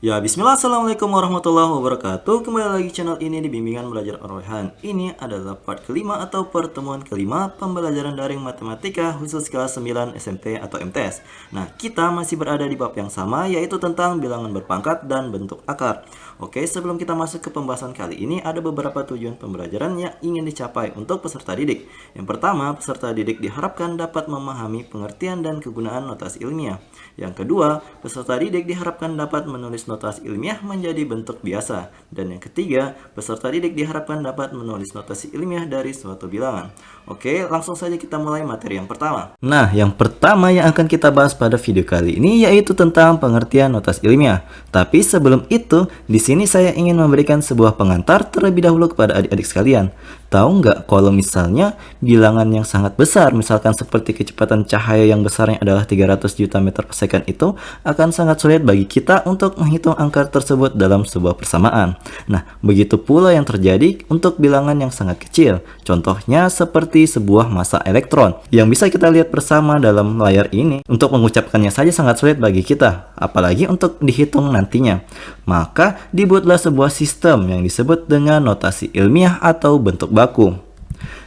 Ya, bismillah, assalamualaikum warahmatullahi wabarakatuh. Kembali lagi channel ini di Bimbingan Belajar Ar-Rayhan. Ini adalah part kelima atau pertemuan kelima pembelajaran daring matematika khusus kelas 9 SMP atau MTS. Nah, kita masih berada di bab yang sama, yaitu tentang bilangan berpangkat dan bentuk akar. Oke, sebelum kita masuk ke pembahasan kali ini, ada beberapa tujuan pembelajaran yang ingin dicapai untuk peserta didik. Yang pertama, peserta didik diharapkan dapat memahami pengertian dan kegunaan notasi ilmiah. Yang kedua, peserta didik diharapkan dapat menulis notasi ilmiah menjadi bentuk biasa. Dan yang ketiga, peserta didik diharapkan dapat menulis notasi ilmiah dari suatu bilangan. Oke, langsung saja kita mulai materi yang pertama. Nah, yang pertama yang akan kita bahas pada video kali ini yaitu tentang pengertian notasi ilmiah. Tapi sebelum itu, di sini saya ingin memberikan sebuah pengantar terlebih dahulu kepada adik-adik sekalian. Tahu nggak kalau misalnya bilangan yang sangat besar, misalkan seperti kecepatan cahaya yang besarnya adalah 300 juta meter per second itu, akan sangat sulit bagi kita untuk menghitung angka tersebut dalam sebuah persamaan. Nah, begitu pula yang terjadi untuk bilangan yang sangat kecil. Contohnya seperti sebuah massa elektron yang bisa kita lihat bersama dalam layar ini. Untuk mengucapkannya saja sangat sulit bagi kita, apalagi untuk dihitung nantinya. Maka dibuatlah sebuah sistem yang disebut dengan notasi ilmiah atau bentuk baku.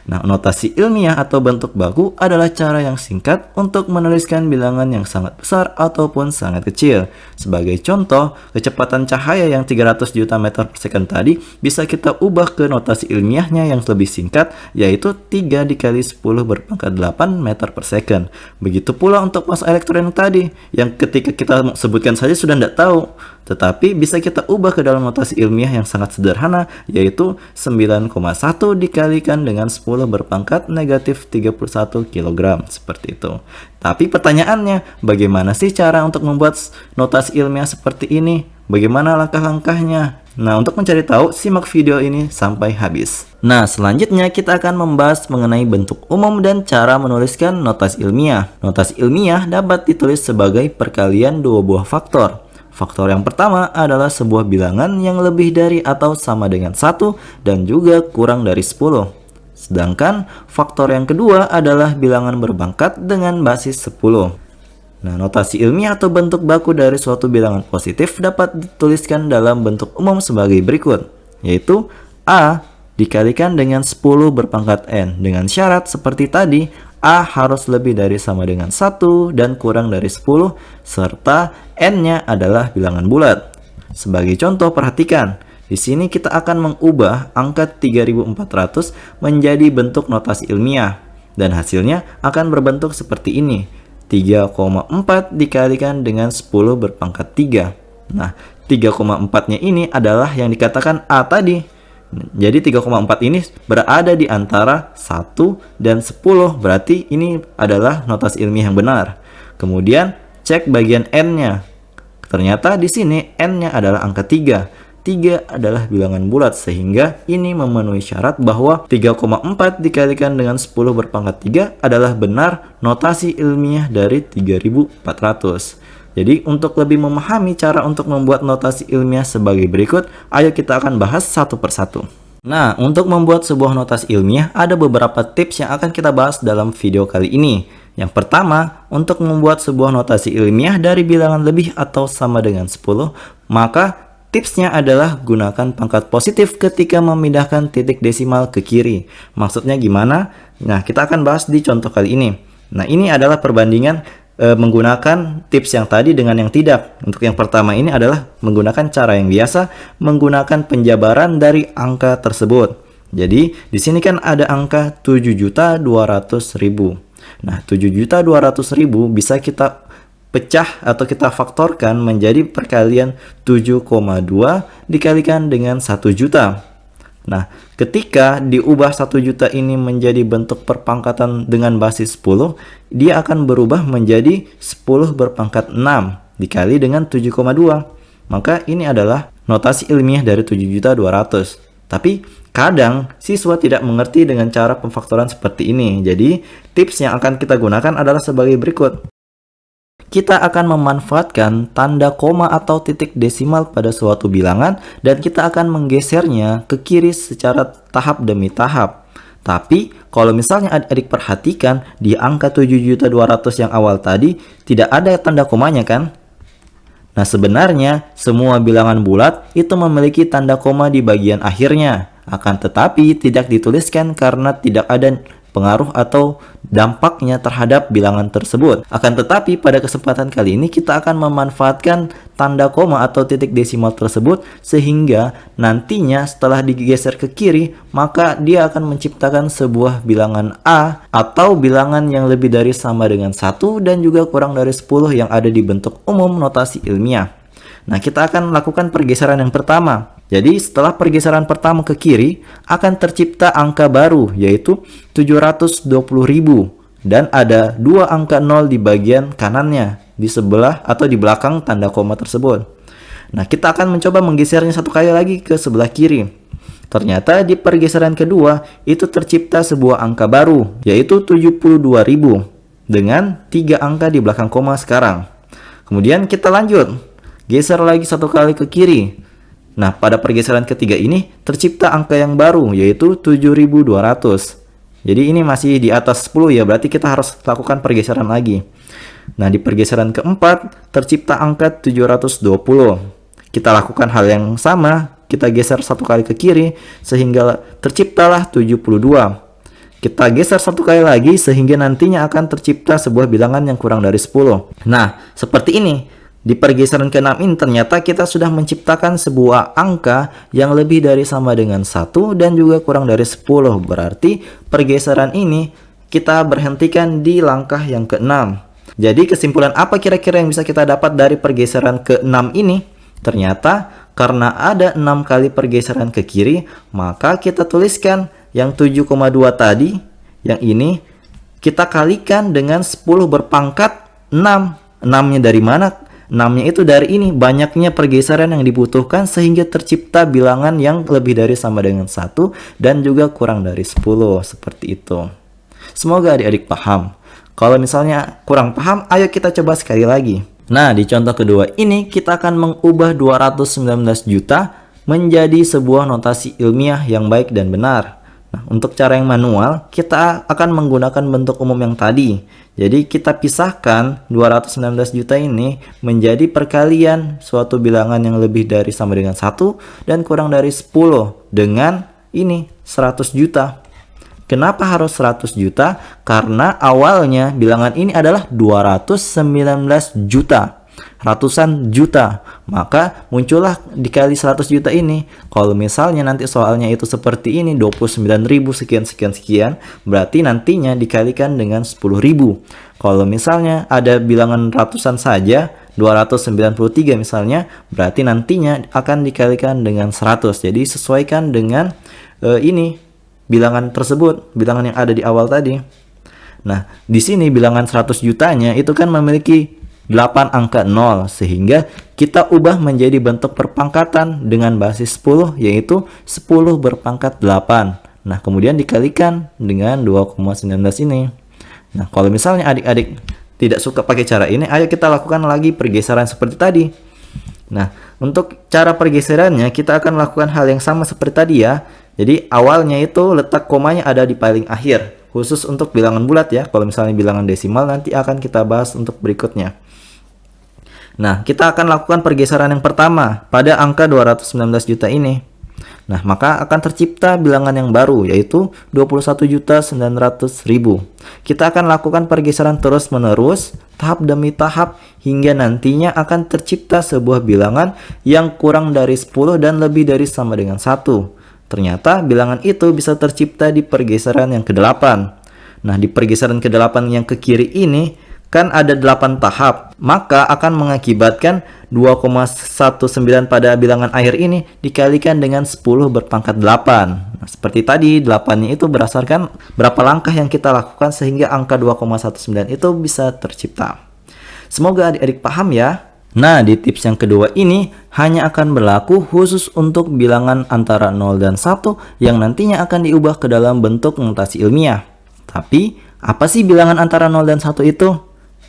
Nah, notasi ilmiah atau bentuk baku adalah cara yang singkat untuk menuliskan bilangan yang sangat besar ataupun sangat kecil. Sebagai contoh, kecepatan cahaya yang 300 juta meter per second tadi bisa kita ubah ke notasi ilmiahnya yang lebih singkat, yaitu 3 dikali 10 berpangkat 8 meter per second. Begitu pula untuk massa elektron tadi, yang ketika kita sebutkan saja sudah tidak tahu. Tetapi bisa kita ubah ke dalam notasi ilmiah yang sangat sederhana, yaitu 9,1 dikalikan dengan 10 berpangkat negatif 31 kg. Seperti itu. Tapi pertanyaannya, bagaimana sih cara untuk membuat notasi ilmiah seperti ini? Bagaimana langkah-langkahnya? Nah, untuk mencari tahu, simak video ini sampai habis. Nah, selanjutnya kita akan membahas mengenai bentuk umum dan cara menuliskan notasi ilmiah. Notasi ilmiah dapat ditulis sebagai perkalian dua buah faktor. Faktor yang pertama adalah sebuah bilangan yang lebih dari atau sama dengan 1 dan juga kurang dari 10. Sedangkan faktor yang kedua adalah bilangan berpangkat dengan basis 10. Nah, notasi ilmiah atau bentuk baku dari suatu bilangan positif dapat dituliskan dalam bentuk umum sebagai berikut, yaitu A dikalikan dengan 10 berpangkat N dengan syarat seperti tadi, A harus lebih dari sama dengan 1 dan kurang dari 10, serta N-nya adalah bilangan bulat. Sebagai contoh, perhatikan. Di sini kita akan mengubah angka 3400 menjadi bentuk notasi ilmiah. Dan hasilnya akan berbentuk seperti ini. 3,4 dikalikan dengan 10 berpangkat 3. Nah, 3,4-nya ini adalah yang dikatakan A tadi. Jadi 3,4 ini berada di antara 1 dan 10, berarti ini adalah notasi ilmiah yang benar. Kemudian cek bagian N-nya. Ternyata di sini N-nya adalah angka 3. 3 adalah bilangan bulat, sehingga ini memenuhi syarat bahwa 3,4 dikalikan dengan 10 berpangkat 3 adalah benar notasi ilmiah dari 3400. Jadi untuk lebih memahami cara untuk membuat notasi ilmiah sebagai berikut, ayo kita akan bahas satu persatu. Nah, untuk membuat sebuah notasi ilmiah, ada beberapa tips yang akan kita bahas dalam video kali ini. Yang pertama, untuk membuat sebuah notasi ilmiah dari bilangan lebih atau sama dengan 10, maka tipsnya adalah gunakan pangkat positif ketika memindahkan titik desimal ke kiri. Maksudnya gimana? Nah, kita akan bahas di contoh kali ini. Nah, ini adalah perbandingan menggunakan tips yang tadi dengan yang tidak. Untuk yang pertama ini adalah menggunakan cara yang biasa, menggunakan penjabaran dari angka tersebut. Jadi di sini kan ada angka 7.200.000. Nah, 7.200.000 bisa kita pecah atau kita faktorkan menjadi perkalian 7,2 dikalikan dengan 1 juta. Nah, ketika diubah 1 juta ini menjadi bentuk perpangkatan dengan basis 10, dia akan berubah menjadi 10 berpangkat 6 dikali dengan 7,2. Maka ini adalah notasi ilmiah dari 7.200.000. Tapi kadang siswa tidak mengerti dengan cara pemfaktoran seperti ini. Jadi, tips yang akan kita gunakan adalah sebagai berikut. Kita akan memanfaatkan tanda koma atau titik desimal pada suatu bilangan dan kita akan menggesernya ke kiri secara tahap demi tahap. Tapi kalau misalnya adik-adik perhatikan di angka 7.200.000 yang awal tadi tidak ada tanda komanya kan? Nah, sebenarnya semua bilangan bulat itu memiliki tanda koma di bagian akhirnya. Akan tetapi tidak dituliskan karena tidak ada pengaruh atau dampaknya terhadap bilangan tersebut. Akan tetapi pada kesempatan kali ini kita akan memanfaatkan tanda koma atau titik desimal tersebut sehingga nantinya setelah digeser ke kiri maka dia akan menciptakan sebuah bilangan A atau bilangan yang lebih dari sama dengan 1 dan juga kurang dari 10 yang ada di bentuk umum notasi ilmiah. Nah, kita akan lakukan pergeseran yang pertama. Jadi setelah pergeseran pertama ke kiri akan tercipta angka baru yaitu 720.000 dan ada dua angka 0 di bagian kanannya di sebelah atau di belakang tanda koma tersebut. Nah, kita akan mencoba menggesernya satu kali lagi ke sebelah kiri. Ternyata di pergeseran kedua itu tercipta sebuah angka baru yaitu 72.000 dengan 3 angka di belakang koma sekarang. Kemudian kita lanjut, geser lagi satu kali ke kiri. Nah, pada pergeseran ketiga ini tercipta angka yang baru yaitu 7.200. Jadi ini masih di atas 10 ya, berarti kita harus lakukan pergeseran lagi. Nah, di pergeseran keempat tercipta angka 720. Kita lakukan hal yang sama, kita geser satu kali ke kiri sehingga terciptalah 72. Kita geser satu kali lagi sehingga nantinya akan tercipta sebuah bilangan yang kurang dari 10. Nah, seperti ini. Di pergeseran ke-6 ini ternyata kita sudah menciptakan sebuah angka yang lebih dari sama dengan 1 dan juga kurang dari 10. Berarti pergeseran ini kita berhentikan di langkah yang ke-6. Jadi kesimpulan apa kira-kira yang bisa kita dapat dari pergeseran ke-6 ini? Ternyata karena ada 6 kali pergeseran ke kiri, maka kita tuliskan yang 7,2 tadi, yang ini kita kalikan dengan 10 berpangkat 6. 6-nya dari mana? 6-nya itu dari ini, banyaknya pergeseran yang dibutuhkan sehingga tercipta bilangan yang lebih dari sama dengan 1 dan juga kurang dari 10, seperti itu. Semoga adik-adik paham. Kalau misalnya kurang paham, ayo kita coba sekali lagi. Nah, di contoh kedua ini kita akan mengubah 219 juta menjadi sebuah notasi ilmiah yang baik dan benar. Nah, untuk cara yang manual, kita akan menggunakan bentuk umum yang tadi. Jadi kita pisahkan 219 juta ini menjadi perkalian suatu bilangan yang lebih dari sama dengan 1 dan kurang dari 10 dengan ini 100 juta. Kenapa harus 100 juta? Karena awalnya bilangan ini adalah 219 juta. Ratusan juta, maka muncullah dikali 100 juta ini. Kalau misalnya nanti soalnya itu seperti ini 29.000 sekian, berarti nantinya dikalikan dengan 10.000. Kalau misalnya ada bilangan ratusan saja 293 misalnya, berarti nantinya akan dikalikan dengan 100. Jadi sesuaikan dengan ini bilangan tersebut, bilangan yang ada di awal tadi. Nah, di sini bilangan 100 jutanya itu kan memiliki 8 angka 0, sehingga kita ubah menjadi bentuk perpangkatan dengan basis 10 yaitu 10 berpangkat 8. Nah, kemudian dikalikan dengan 2,19 ini. Nah, kalau misalnya adik-adik tidak suka pakai cara ini, ayo kita lakukan lagi pergeseran seperti tadi. Nah, untuk cara pergeserannya kita akan lakukan hal yang sama seperti tadi ya. Jadi awalnya itu letak komanya ada di paling akhir, khusus untuk bilangan bulat ya. Kalau misalnya bilangan desimal nanti akan kita bahas untuk berikutnya. Nah, kita akan lakukan pergeseran yang pertama pada angka 219 juta ini. Nah, maka akan tercipta bilangan yang baru yaitu 21.900.000. Kita akan lakukan pergeseran terus-menerus, tahap demi tahap hingga nantinya akan tercipta sebuah bilangan yang kurang dari 10 dan lebih dari sama dengan 1. Ternyata bilangan itu bisa tercipta di pergeseran yang ke-8. Nah, di pergeseran ke-8 yang ke kiri ini kan ada 8 tahap, maka akan mengakibatkan 2,19 pada bilangan akhir ini dikalikan dengan 10 berpangkat 8. Nah, seperti tadi 8-nya itu berdasarkan berapa langkah yang kita lakukan sehingga angka 2,19 itu bisa tercipta. Semoga adik-adik paham ya. Nah, di tips yang kedua ini hanya akan berlaku khusus untuk bilangan antara 0 dan 1 yang nantinya akan diubah ke dalam bentuk notasi ilmiah. Tapi, apa sih bilangan antara 0 dan 1 itu?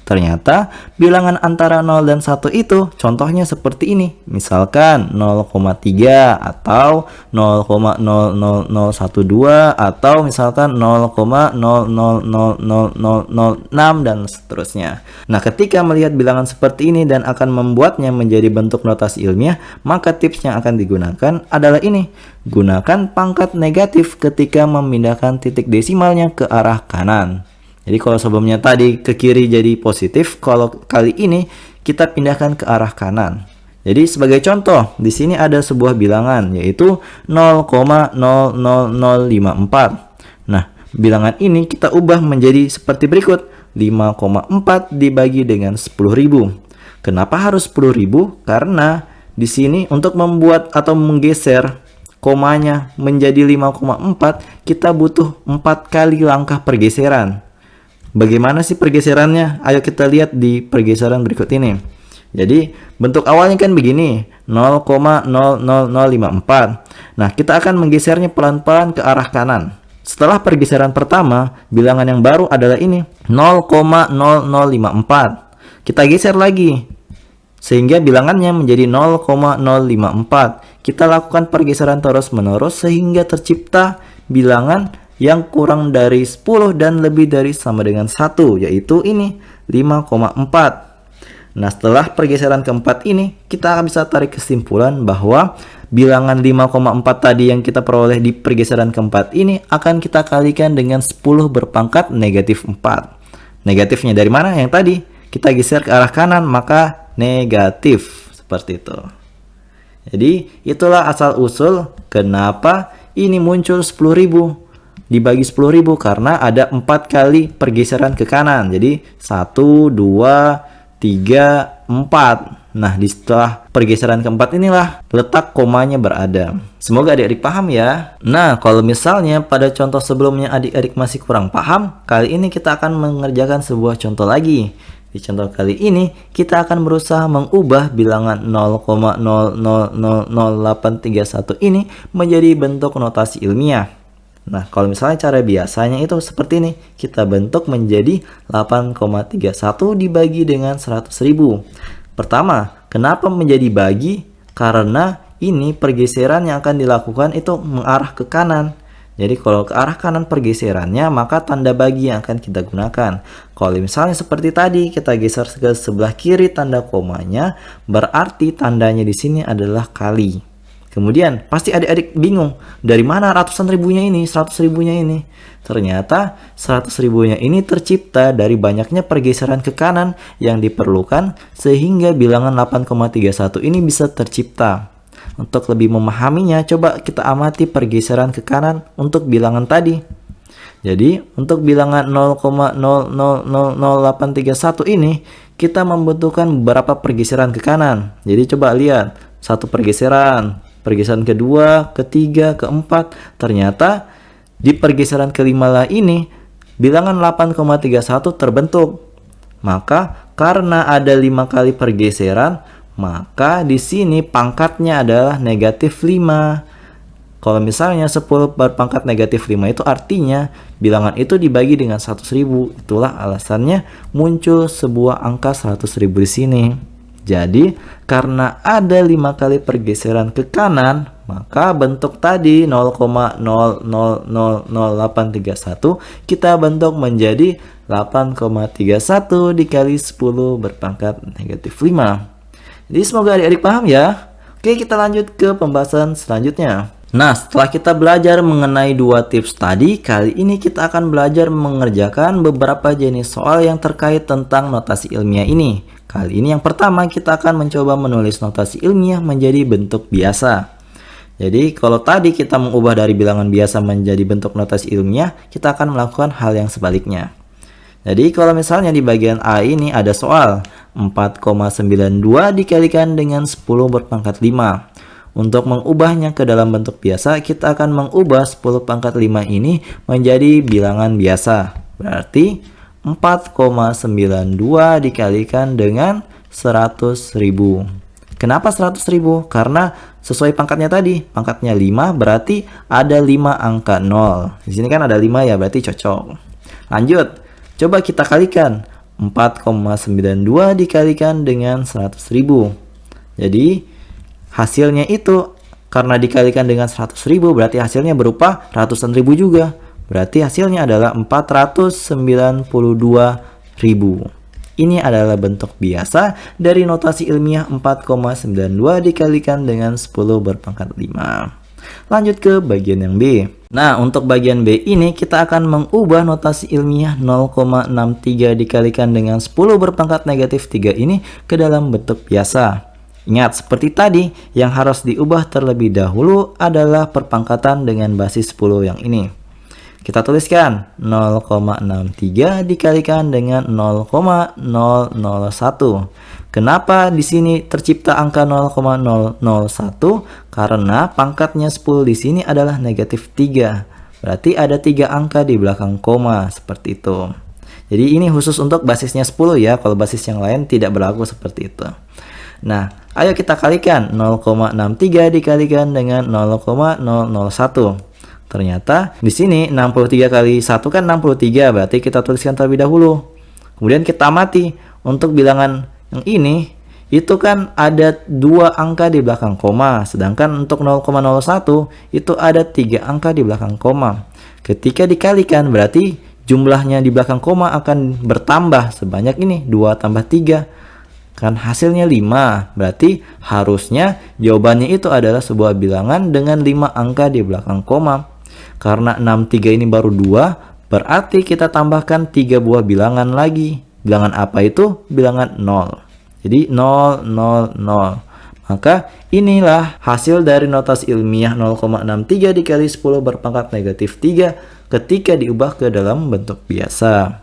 Ternyata bilangan antara 0 dan 1 itu contohnya seperti ini. Misalkan 0,3 atau 0,00012 atau misalkan 0,000006 dan seterusnya. Nah, ketika melihat bilangan seperti ini dan akan membuatnya menjadi bentuk notasi ilmiah, maka tips yang akan digunakan adalah ini. Gunakan pangkat negatif ketika memindahkan titik desimalnya ke arah kanan. Jadi kalau sebelumnya tadi ke kiri jadi positif, kalau kali ini kita pindahkan ke arah kanan. Jadi sebagai contoh, di sini ada sebuah bilangan yaitu 0,00054. Nah, bilangan ini kita ubah menjadi seperti berikut. 5,4 dibagi dengan 10.000. Kenapa harus 10.000? Karena di sini untuk membuat atau menggeser komanya menjadi 5,4, kita butuh 4 kali langkah pergeseran. Bagaimana sih pergeserannya? Ayo kita lihat di pergeseran berikut ini. Jadi bentuk awalnya kan begini, 0,00054. Nah, kita akan menggesernya pelan-pelan ke arah kanan. Setelah pergeseran pertama, bilangan yang baru adalah ini, 0,0054. Kita geser lagi, sehingga bilangannya menjadi 0,054. Kita lakukan pergeseran terus-menerus sehingga tercipta bilangan yang kurang dari 10 dan lebih dari sama dengan 1, yaitu ini 5,4. Nah, setelah pergeseran keempat ini, kita bisa tarik kesimpulan bahwa bilangan 5,4 tadi yang kita peroleh di pergeseran keempat ini akan kita kalikan dengan 10 berpangkat negatif 4. Negatifnya dari mana? Yang tadi kita geser ke arah kanan, maka negatif. Seperti itu. Jadi, itulah asal-usul kenapa ini muncul 10.000. Dibagi 10.000 karena ada 4 kali pergeseran ke kanan. Jadi 1, 2, 3, 4. Nah, di setelah pergeseran keempat inilah letak komanya berada. Semoga adik-adik paham ya. Nah, kalau misalnya pada contoh sebelumnya adik-adik masih kurang paham, kali ini kita akan mengerjakan sebuah contoh lagi. Di contoh kali ini, kita akan berusaha mengubah bilangan 0,000831 ini menjadi bentuk notasi ilmiah. Nah, kalau misalnya cara biasanya itu seperti ini. Kita bentuk menjadi 8,31 dibagi dengan 100.000. Pertama, kenapa menjadi bagi? Karena ini pergeseran yang akan dilakukan itu mengarah ke kanan. Jadi kalau ke arah kanan pergeserannya, maka tanda bagi yang akan kita gunakan. Kalau misalnya seperti tadi, kita geser ke sebelah kiri tanda komanya, berarti tandanya di sini adalah kali. Kemudian pasti adik-adik bingung, dari mana ratusan ribunya ini, 100 ribunya ini? Ternyata 100 ribunya ini tercipta dari banyaknya pergeseran ke kanan yang diperlukan sehingga bilangan 8,31 ini bisa tercipta. Untuk lebih memahaminya, coba kita amati pergeseran ke kanan untuk bilangan tadi. Jadi untuk bilangan 0,000831 ini kita membutuhkan beberapa pergeseran ke kanan. Jadi coba lihat, satu pergeseran kedua, ketiga, keempat. Ternyata di pergeseran kelima lah ini bilangan 8,31 terbentuk. Maka karena ada 5 kali pergeseran, maka di sini pangkatnya adalah negatif 5. Kalau misalnya 10 berpangkat negatif 5 itu artinya bilangan itu dibagi dengan 100.000. Itulah alasannya muncul sebuah angka 100.000 di sini. Jadi, karena ada 5 kali pergeseran ke kanan, maka bentuk tadi 0,000831 kita bentuk menjadi 8,31 dikali 10 berpangkat negatif 5. Jadi semoga adik-adik paham ya. Oke, kita lanjut ke pembahasan selanjutnya. Nah, setelah kita belajar mengenai 2 tips tadi, kali ini kita akan belajar mengerjakan beberapa jenis soal yang terkait tentang notasi ilmiah ini. Kali ini yang pertama kita akan mencoba menulis notasi ilmiah menjadi bentuk biasa. Jadi kalau tadi kita mengubah dari bilangan biasa menjadi bentuk notasi ilmiah, kita akan melakukan hal yang sebaliknya. Jadi kalau misalnya di bagian A ini ada soal 4,92 dikalikan dengan 10 berpangkat 5. Untuk mengubahnya ke dalam bentuk biasa, kita akan mengubah 10 pangkat 5 ini menjadi bilangan biasa. Berarti 4,92 dikalikan dengan 100.000. Kenapa 100.000? Karena sesuai pangkatnya tadi. Pangkatnya 5 berarti ada 5 angka 0. Di sini kan ada 5 ya, berarti cocok. Lanjut. Coba kita kalikan. 4,92 dikalikan dengan 100.000. Jadi hasilnya itu karena dikalikan dengan 100.000 berarti hasilnya berupa ratusan ribu juga. Berarti hasilnya adalah 492.000. Ini adalah bentuk biasa dari notasi ilmiah 4,92 dikalikan dengan 10 berpangkat 5. Lanjut ke bagian yang B. Nah, untuk bagian B ini kita akan mengubah notasi ilmiah 0,63 dikalikan dengan 10 berpangkat negatif 3 ini ke dalam bentuk biasa. Ingat, seperti tadi, yang harus diubah terlebih dahulu adalah perpangkatan dengan basis 10 yang ini. Kita tuliskan 0,63 dikalikan dengan 0,001. Kenapa di sini tercipta angka 0,001? Karena pangkatnya 10 di sini adalah negatif 3. Berarti ada 3 angka di belakang koma, seperti itu. Jadi ini khusus untuk basisnya 10 ya, kalau basis yang lain tidak berlaku seperti itu. Nah, ayo kita kalikan 0,63 dikalikan dengan 0,001. Ternyata di sini 63 kali 1 kan 63, berarti kita tuliskan terlebih dahulu. Kemudian kita amati untuk bilangan yang ini, itu kan ada 2 angka di belakang koma, sedangkan untuk 0,01 itu ada 3 angka di belakang koma. Ketika dikalikan berarti jumlahnya di belakang koma akan bertambah sebanyak ini, 2 tambah 3. Kan hasilnya 5, berarti harusnya jawabannya itu adalah sebuah bilangan dengan 5 angka di belakang koma. Karena 63 ini baru 2, berarti kita tambahkan 3 buah bilangan lagi. Bilangan apa itu? Bilangan 0. Jadi 0, 0, 0. Maka inilah hasil dari notasi ilmiah 0,63 dikali 10 berpangkat negatif 3 ketika diubah ke dalam bentuk biasa.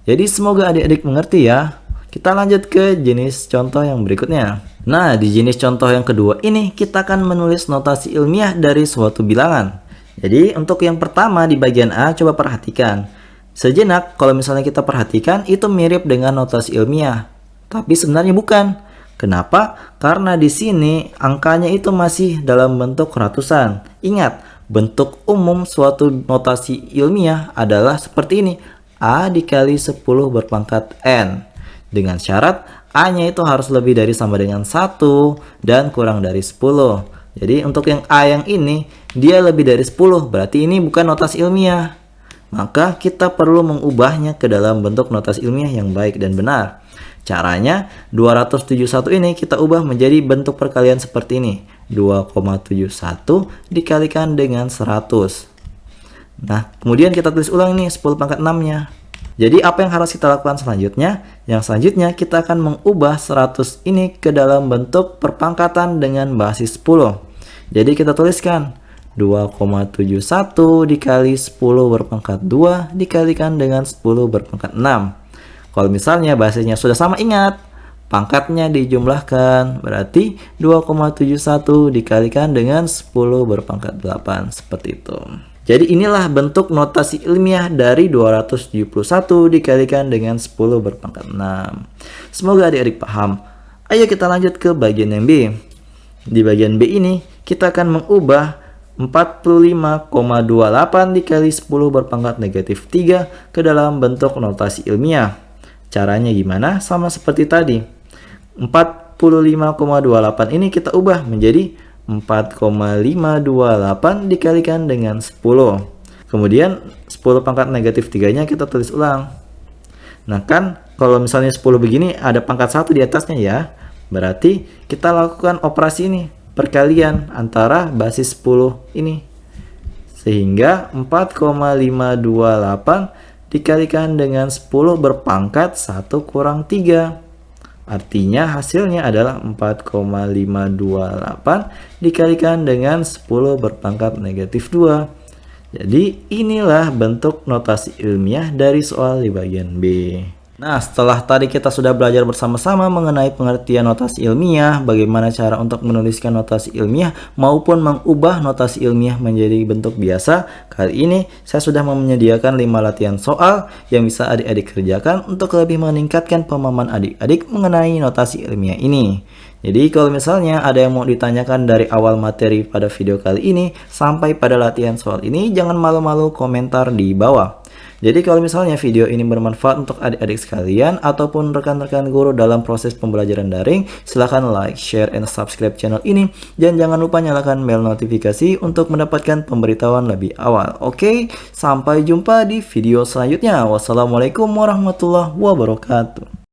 Jadi semoga adik-adik mengerti ya. Kita lanjut ke jenis contoh yang berikutnya. Nah, di jenis contoh yang kedua ini kita akan menulis notasi ilmiah dari suatu bilangan. Jadi untuk yang pertama di bagian A, coba perhatikan. Sejenak kalau misalnya kita perhatikan itu mirip dengan notasi ilmiah. Tapi sebenarnya bukan. Kenapa? Karena di sini angkanya itu masih dalam bentuk ratusan. Ingat, bentuk umum suatu notasi ilmiah adalah seperti ini. A dikali 10 berpangkat N. Dengan syarat A-nya itu harus lebih dari sama dengan 1 dan kurang dari 10. Jadi untuk yang A yang ini, dia lebih dari 10, berarti ini bukan notasi ilmiah. Maka kita perlu mengubahnya ke dalam bentuk notasi ilmiah yang baik dan benar. Caranya, 271 ini kita ubah menjadi bentuk perkalian seperti ini. 2,71 dikalikan dengan 100. Nah, kemudian kita tulis ulang ini 10 pangkat 6-nya. Jadi apa yang harus kita lakukan selanjutnya? Yang selanjutnya kita akan mengubah 100 ini ke dalam bentuk perpangkatan dengan basis 10. Jadi kita tuliskan 2,71 dikali 10 berpangkat 2 dikalikan dengan 10 berpangkat 6. Kalau misalnya basisnya sudah sama, ingat, pangkatnya dijumlahkan, berarti 2,71 dikalikan dengan 10 berpangkat 8, seperti itu. Jadi inilah bentuk notasi ilmiah dari 271 dikalikan dengan 10 berpangkat 6. Semoga adik-adik paham. Ayo kita lanjut ke bagian yang B. Di bagian B ini kita akan mengubah 45,28 dikali 10 berpangkat negatif 3 ke dalam bentuk notasi ilmiah. Caranya gimana? Sama seperti tadi. 45,28 ini kita ubah menjadi 4,528 dikalikan dengan 10. Kemudian 10 pangkat negatif 3-nya kita tulis ulang. Nah kan kalau misalnya 10 begini ada pangkat 1 di atasnya ya. Berarti kita lakukan operasi ini, perkalian antara basis 10 ini. Sehingga 4,528 dikalikan dengan 10 berpangkat 1 kurang 3. Artinya hasilnya adalah 4,528 dikalikan dengan 10 berpangkat negatif 2. Jadi inilah bentuk notasi ilmiah dari soal di bagian B. Nah, setelah tadi kita sudah belajar bersama-sama mengenai pengertian notasi ilmiah, bagaimana cara untuk menuliskan notasi ilmiah maupun mengubah notasi ilmiah menjadi bentuk biasa, kali ini saya sudah menyediakan 5 latihan soal yang bisa adik-adik kerjakan untuk lebih meningkatkan pemahaman adik-adik mengenai notasi ilmiah ini. Jadi kalau misalnya ada yang mau ditanyakan dari awal materi pada video kali ini sampai pada latihan soal ini, jangan malu-malu komentar di bawah. Jadi kalau misalnya video ini bermanfaat untuk adik-adik sekalian ataupun rekan-rekan guru dalam proses pembelajaran daring, silahkan like, share, and subscribe channel ini. Dan jangan lupa nyalakan bel notifikasi untuk mendapatkan pemberitahuan lebih awal. Oke, sampai jumpa di video selanjutnya. Wassalamualaikum warahmatullahi wabarakatuh.